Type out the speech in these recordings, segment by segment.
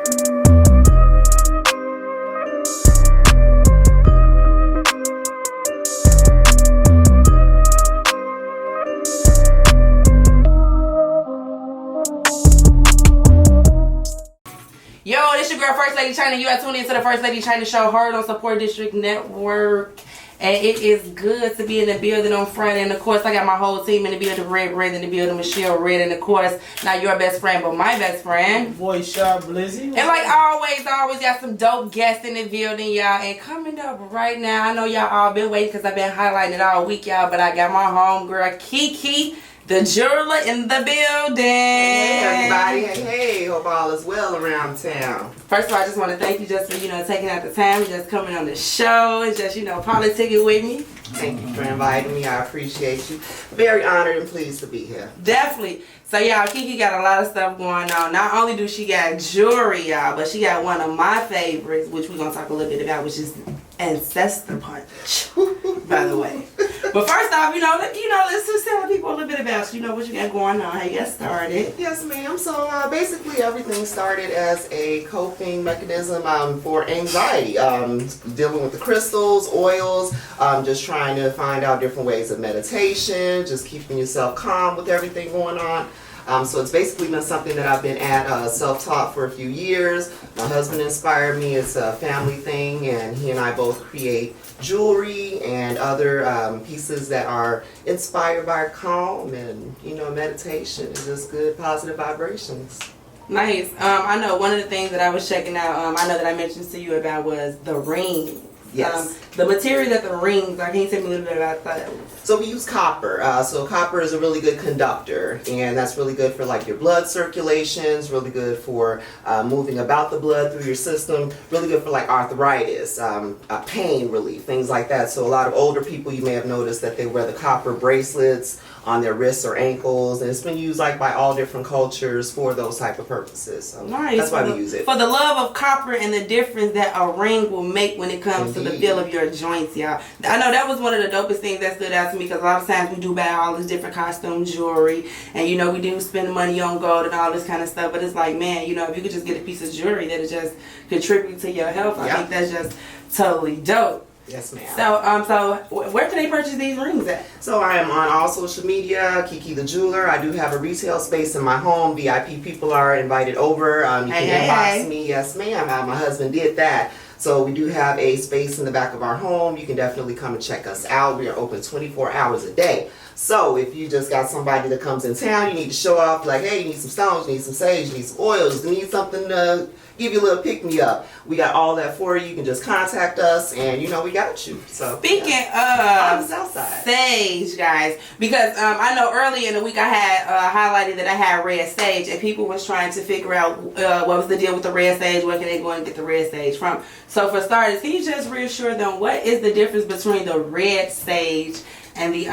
Yo, this your girl First Lady China. You are tuned into the First Lady China show, heard on Support District Network. And it is good to be in the building on Friday. And of course, I got my whole team in the building. Red in the building. Michelle Red. And of course, not your best friend, but my best friend. Voice Shop Blizzy. And like always got some dope guests in the building, y'all. And coming up right now, I know y'all all been waiting because I've been highlighting it all week, y'all. But I got my homegirl, Kiki, the jeweler, in the building. Hey everybody, hey, hope all is well around town. First of all, I just want to thank you just for, taking out the time, just coming on the show, and just, politicking with me. Thank you for inviting me, I appreciate you. Very honored and pleased to be here. Definitely. So y'all, Kiki got a lot of stuff going on. Not only do she got jewelry, y'all, but she got one of my favorites, which we're going to talk a little bit about, which is ancestor punch, by the way. But first off, let's just tell people a little bit about, what you got going on, how you got started. Yes, ma'am. So basically everything started as a coping mechanism for anxiety. Dealing with the crystals, oils, just trying to find out different ways of meditation, just keeping yourself calm with everything going on. So it's basically been something that I've been at self-taught for a few years. My husband inspired me. It's a family thing, and he and I both create jewelry and other pieces that are inspired by calm and, meditation and just good positive vibrations. Nice. I know one of the things that I was checking out, I know that I mentioned to you about was the rings. Yes. The material that the rings are, can you tell me a little bit about that? So we use copper. So copper is a really good conductor, and that's really good for like your blood circulations, really good for moving about the blood through your system, really good for like arthritis, pain relief, things like that. So a lot of older people, you may have noticed that they wear the copper bracelets on their wrists or ankles, and it's been used like by all different cultures for those type of purposes. So nice. That's why we use it. For the love of copper and the difference that a ring will make when it comes to the feel of your joints, y'all. I know that was one of the dopest things that stood out to me, because a lot of times we do buy all this different costume jewelry, and we do spend money on gold and all this kind of stuff, but it's like, man, if you could just get a piece of jewelry that'll just contribute to your health, I think that's just totally dope. Yes, ma'am. So where can they purchase these rings at? So I am on all social media, Kiki the Jeweler. I do have a retail space in my home. VIP people are invited over. You can inbox me. Yes, ma'am. My husband did that. So we do have a space in the back of our home. You can definitely come and check us out. We are open 24 hours a day. So if you just got somebody that comes in town, you need to show off like, hey, you need some stones, you need some sage, you need some oils, you need something to give you a little pick-me-up. We got all that for you. You can just contact us, and we got you. So speaking of sage, guys, because I know earlier in the week I had highlighted that I had red sage, and people was trying to figure out what was the deal with the red sage, where can they go and get the red sage from. So for starters, can you just reassure them what is the difference between the red sage and the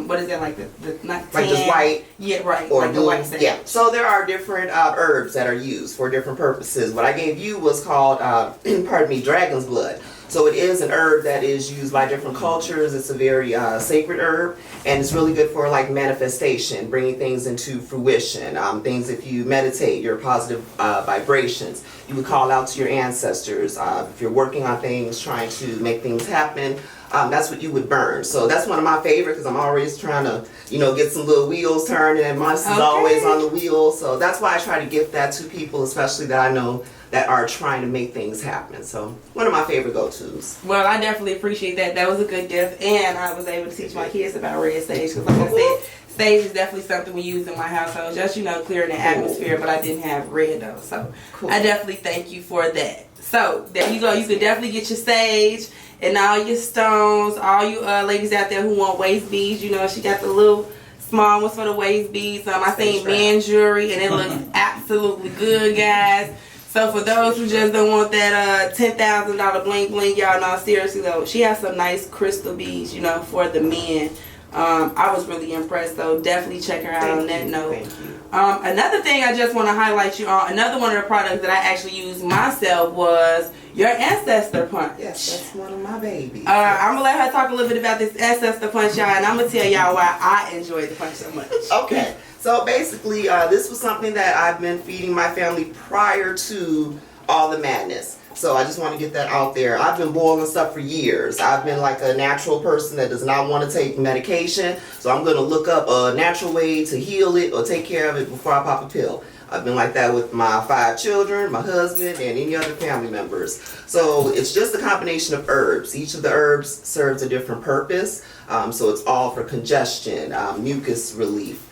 what is it, like the not like just white? Yeah, right. Or like blue. The white sage. Yeah. So there are different herbs that are used for different purposes. What I gave you was called pardon me, dragon's blood. So it is an herb that is used by different cultures. It's a very sacred herb, and it's really good for like manifestation, bringing things into fruition. Things, if you meditate, your positive vibrations, you would call out to your ancestors. If you're working on things, trying to make things happen, that's what you would burn. So that's one of my favorites, because I'm always trying to, get some little wheels turning, and mine is always on the wheel. So that's why I try to gift that to people, especially that I know that are trying to make things happen. So one of my favorite go-tos. Well, I definitely appreciate that. That was a good gift, and I was able to teach my kids about red sage, because like I said, sage is definitely something we use in my household, just clearing the atmosphere, but I didn't have red though. So I definitely thank you for that. So there you go. You can definitely get your sage and all your stones. All you ladies out there who want waist beads, she got the little small ones for the waist beads. I seen men jewelry, and it looks absolutely good, guys. So for those who just don't want that $10,000 bling bling, y'all know, seriously though, she has some nice crystal beads, for the men. I was really impressed, though. Definitely check her out on that note. Thank you. Another thing I just want to highlight you on, another one of the products that I actually used myself was your ancestor punch. Yes, that's one of my babies. I'm going to let her talk a little bit about this ancestor punch, y'all, and I'm going to tell y'all why I enjoyed the punch so much. Okay. So basically, this was something that I've been feeding my family prior to all the madness. So I just want to get that out there. I've been boiling stuff for years. I've been like a natural person that does not want to take medication. So I'm going to look up a natural way to heal it or take care of it before I pop a pill. I've been like that with my 5 children, my husband, and any other family members. So it's just a combination of herbs. Each of the herbs serves a different purpose. So it's all for congestion, mucus relief,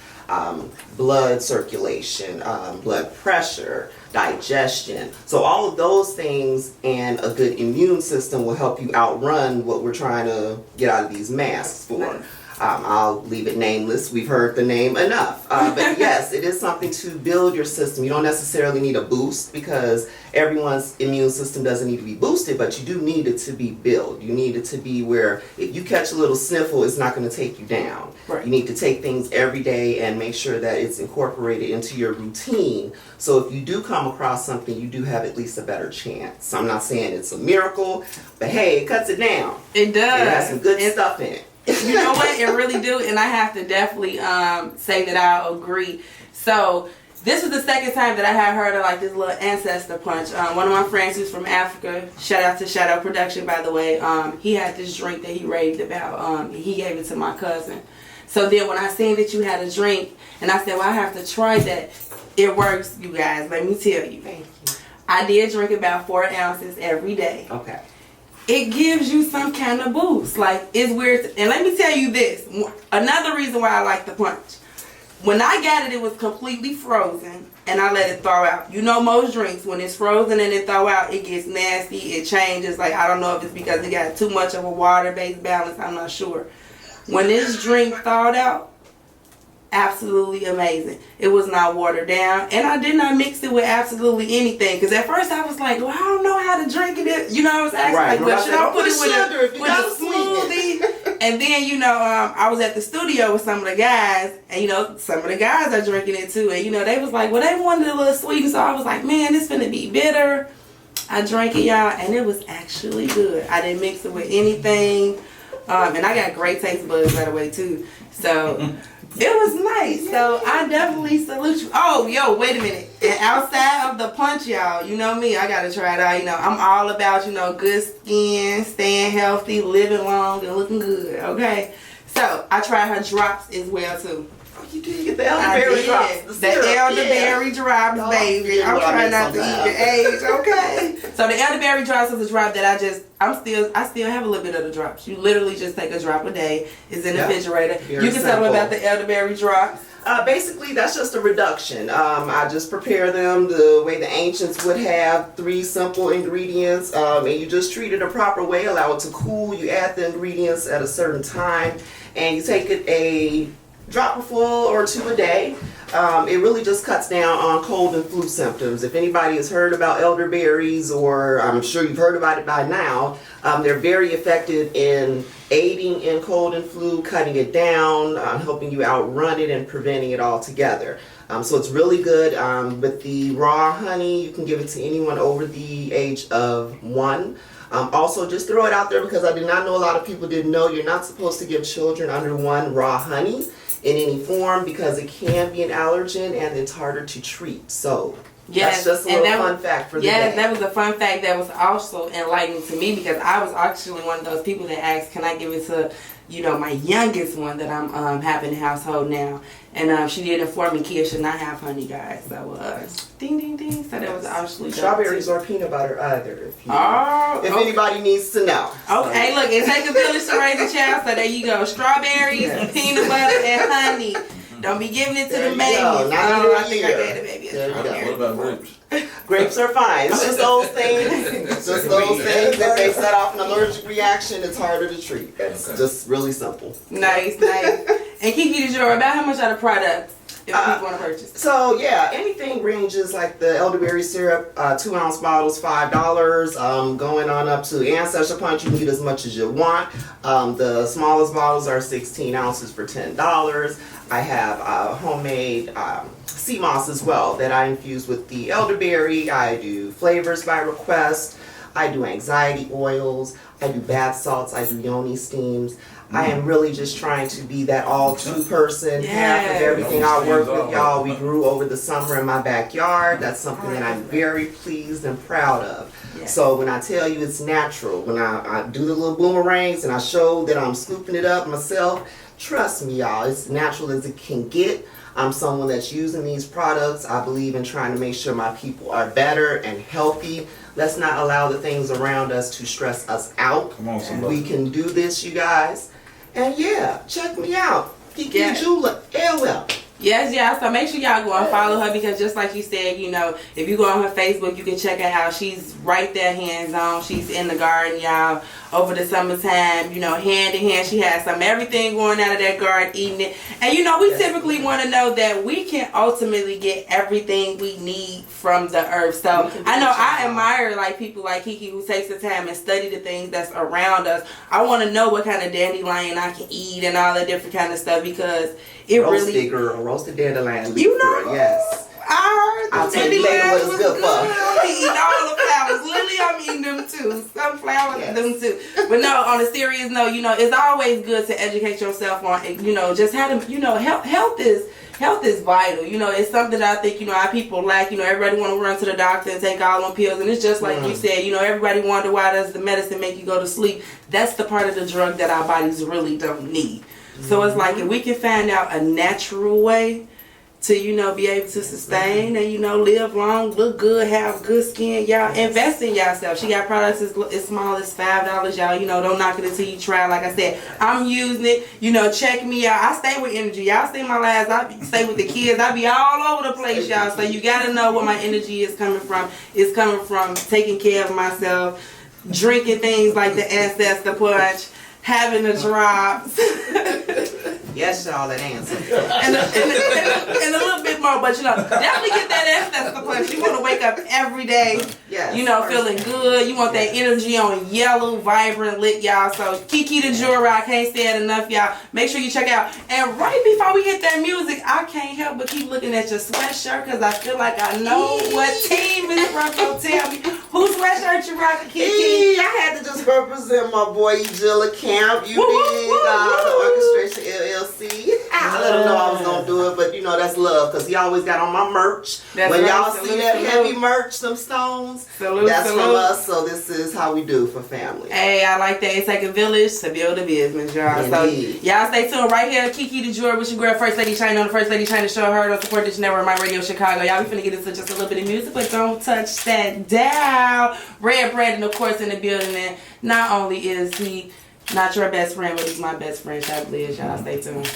blood circulation, blood pressure, digestion. So all of those things and a good immune system will help you outrun what we're trying to get out of these masks for. I'll leave it nameless. We've heard the name enough. But yes, it is something to build your system. You don't necessarily need a boost because everyone's immune system doesn't need to be boosted, but you do need it to be built. You need it to be where if you catch a little sniffle, it's not going to take you down. Right. You need to take things every day and make sure that it's incorporated into your routine. So if you do come across something, you do have at least a better chance. I'm not saying it's a miracle, but hey, it cuts it down. It does. It has some good stuff in it. You know what? It really do. And I have to definitely say that I agree. So this was the second time that I had heard of like this little ancestor punch. One of my friends who's from Africa, shout out to Shadow Production, by the way, he had this drink that he raved about. He gave it to my cousin. So then when I seen that you had a drink, and I said, well, I have to try that. It works, you guys. Let me tell you. Thank you. I did drink about 4 ounces every day. Okay. It gives you some kind of boost. Like, it's weird. And let me tell you this. Another reason why I like the punch. When I got it, it was completely frozen. And I let it thaw out. You know most drinks, when it's frozen and it thaw out, it gets nasty. It changes. Like, I don't know if it's because it got too much of a water-based balance. I'm not sure. When this drink thawed out, absolutely amazing. It was not watered down, and I did not mix it with absolutely anything. Because at first I was like, well, I don't know how to drink it. You know, I was asking, like, well, should I put it with a smoothie? And then, you know, I was at the studio with some of the guys, and you know, some of the guys are drinking it too, and you know, they was like, well, they wanted a little sweet, and so I was like, man, this finna be bitter. I drank it, y'all, and it was actually good. I didn't mix it with anything, and I got great taste buds by the way too. So. It was nice, so I definitely salute you. Oh, yo, wait a minute. And outside of the punch, y'all, you know me, I gotta try it out. You know, I'm all about, you know, good skin, staying healthy, living long, and looking good, okay? So, I tried her drops as well, too. Oh, you did get the elderberry drops. The elderberry drops, baby. I'm trying not to even age, okay? So, the elderberry drops is a drop that I still have a little bit of the drops. You literally just take a drop a day. It's in the refrigerator. You can tell me about the elderberry drops. Basically, that's just a reduction. I just prepare them the way the ancients would have, 3 simple ingredients, and you just treat it a proper way, allow it to cool. You add the ingredients at a certain time, and you take it a dropperful or 2 a day. It really just cuts down on cold and flu symptoms. If anybody has heard about elderberries, or I'm sure you've heard about it by now, they're very effective in aiding in cold and flu, cutting it down, helping you outrun it, and preventing it altogether. So it's really good. With the raw honey, you can give it to anyone over the age of 1. Also, just throw it out there because I did not know a lot of people didn't know you're not supposed to give children under 1 raw honey in any form because it can be an allergen and it's harder to treat. So yes, that's just a little fun fact for the day. Yes, that was a fun fact that was also enlightening to me because I was actually one of those people that asked, can I give it to, you know, my youngest one that I'm having in the household now. And she did inform me kids should not have honey, guys. So, ding, ding, ding. So that was actually strawberries or peanut butter either, if anybody needs to know. Okay, so. Look, it takes a village to raise a child. So there you go. Strawberries, peanut butter, and honey. Don't be giving it to the babies. I think I gave the baby a strawberry. What about grapes? Grapes are fine. It's just those things. Just those things that they set off an allergic reaction. It's harder to treat. It's just really simple. Nice, nice. And Kiki, did you know about how much are the products if people want to purchase? So yeah, anything ranges like the elderberry syrup, 2-ounce bottles, $5. Going on up to Ancestor Punch, you can get as much as you want. The smallest bottles are 16 ounces for $10. I have homemade sea moss as well that I infuse with the elderberry. I do flavors by request. I do anxiety oils. I do bath salts. I do yoni steams. I am really just trying to be that all-two person. Half of everything I work with, y'all, we grew over the summer in my backyard. That's something that I'm very pleased and proud of. So when I tell you it's natural, when I do the little boomerangs and I show that I'm scooping it up myself, trust me, y'all, it's natural as it can get. I'm someone that's using these products. I believe in trying to make sure my people are better and healthy. Let's not allow the things around us to stress us out. Come on, somebody. We can do this, you guys. And yeah, check me out. Kiki Jula, LL. Yes, yeah. So make sure y'all go and follow her, because just like you said, you know, if you go on her Facebook, you can check her out. She's right there, hands on. She's in the garden, y'all, over the summertime. You know, hand in hand. She has everything going out of that garden, eating it. And you know, we typically want to know that we can ultimately get everything we need from the earth. So I know I admire like people like Kiki who takes the time and study the things that's around us. I want to know what kind of dandelion I can eat and all that different kind of stuff, because it really, girl, roasted dandelion. You know, yes. I'll tell you later what it's good for. I'm eating all the flowers. Lily, I'm eating them too. Sunflowers, them too. But no, on a serious note, you know, it's always good to educate yourself on, you know, just how to, you know, health is vital. You know, it's something that I think, you know, our people lack. You know, everybody want to run to the doctor and take all them pills, and it's just like you said, you know, everybody wonder why does the medicine make you go to sleep. That's the part of the drug that our bodies really don't need. So it's like if we can find out a natural way to, you know, be able to sustain and, you know, live long, look good, have good skin, y'all, invest in yourself. She got products as small as $5, y'all. You know, don't knock it until you try. Like I said, I'm using it. You know, check me out. I stay with energy. Y'all see my lives. I stay with the kids. I be all over the place, y'all. So you got to know where my energy is coming from. It's coming from taking care of myself, drinking things like the ancestor punch, having the drops. Yes, y'all, that answer. and a little bit more, but you know, definitely get that ancestor punch. You want to wake up every day, you know, feeling good. You want that energy on yellow, vibrant, lit, y'all. So Kiki the Jewelry, I can't say it enough, y'all. Make sure you check out. And right before we hit that music, I can't help but keep looking at your sweatshirt, because I feel like I know what team is from. So tell me, whose sweatshirt you rocking, Kiki? I had to just represent my boy Jilla Camp. You did the orchestration LLC. I let him know I was gonna do it, but you know that's love, because he always got on my merch. When y'all see that heavy merch, some stones, that's from us. So this is how we do for family. Hey, I like that. It take a village to build a business, y'all. So y'all stay tuned right here. Kiki the Jewelry with your girl First Lady China on the First Lady China Show. Heard on Support This Network, My Radio Chicago. Y'all, we finna get into just a little bit of music, but don't touch that down. Red Bread, and of course in the building. And not only is he not your best friend, but he's my best friend, Shab Liz. Y'all stay tuned.